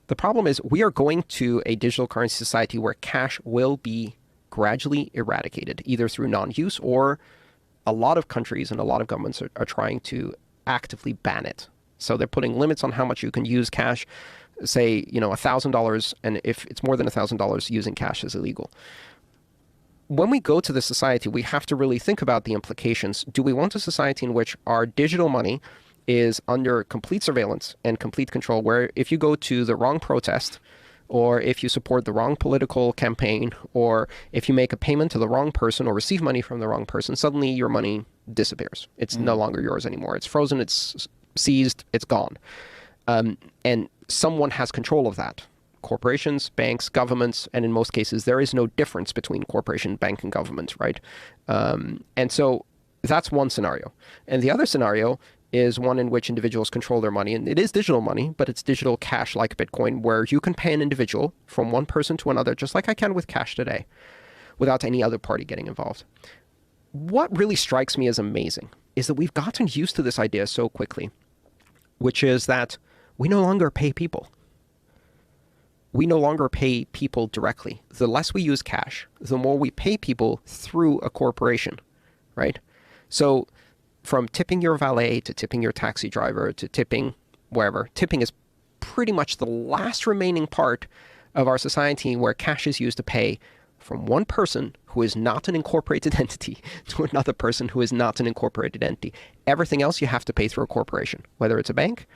The problem is we are going to a digital currency society where cash will be gradually eradicated, either through non-use or a lot of countries and a lot of governments are trying to actively ban it. So they're putting limits on how much you can use cash. Say, $1,000, and if it's more than $1,000, using cash is illegal. When we go to the society, we have to really think about the implications. Do we want a society in which our digital money is under complete surveillance and complete control, where if you go to the wrong protest, or if you support the wrong political campaign, or if you make a payment to the wrong person or receive money from the wrong person, suddenly your money disappears. It's no longer yours anymore. It's frozen, it's seized, it's gone. And someone has control of that. Corporations, banks, governments, and in most cases, there is no difference between corporation, bank, and government, right? And so that's one scenario. And the other scenario is one in which individuals control their money. And it is digital money, but it's digital cash like Bitcoin, where you can pay an individual from one person to another, just like I can with cash today, without any other party getting involved. What really strikes me as amazing is that we've gotten used to this idea so quickly, which is that we no longer pay people. We no longer pay people directly. The less we use cash, the more we pay people through a corporation, right? So from tipping your valet to tipping your taxi driver to tipping wherever, tipping is pretty much the last remaining part of our society where cash is used to pay from one person who is not an incorporated entity to another person who is not an incorporated entity. Everything else you have to pay through a corporation, whether it's a bank,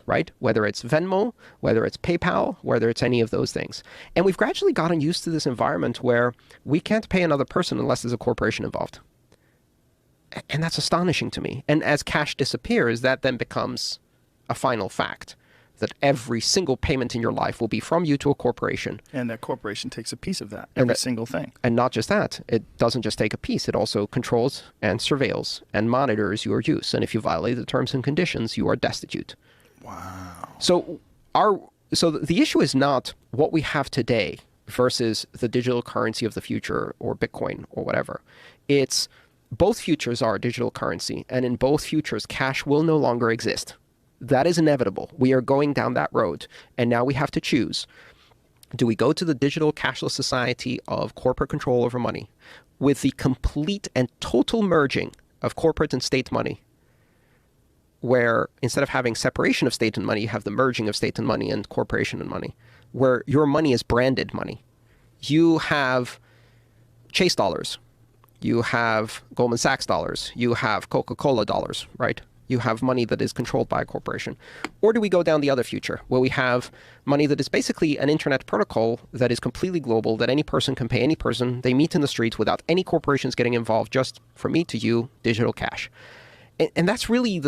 right? Whether it's Venmo, whether it's PayPal, whether it's any of those things. And we've gradually gotten used to this environment where we can't pay another person unless there's a corporation involved. And that's astonishing to me. And as cash disappears, that then becomes a final fact, that every single payment in your life will be from you to a corporation. And that corporation takes a piece of that, every single thing. And not just that, it doesn't just take a piece, it also controls and surveils and monitors your use. And if you violate the terms and conditions, you are destitute. Wow. So the issue is not what we have today versus the digital currency of the future or Bitcoin or whatever. It's both futures are digital currency, and in both futures, cash will no longer exist. That is inevitable. We are going down that road, and now we have to choose. Do we go to the digital cashless society of corporate control over money with the complete and total merging of corporate and state money, where instead of having separation of state and money, you have the merging of state and money and corporation and money, where your money is branded money? You have Chase dollars. You have Goldman Sachs dollars. You have Coca-Cola dollars, right? You have money that is controlled by a corporation. Or do we go down the other future, where we have money that is basically an internet protocol that is completely global, that any person can pay any person. They meet in the streets without any corporations getting involved, just from me to you, digital cash. And that's really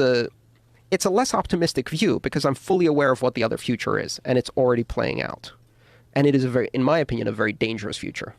it's a less optimistic view, because I'm fully aware of what the other future is, and it's already playing out. And it is in my opinion, a very dangerous future.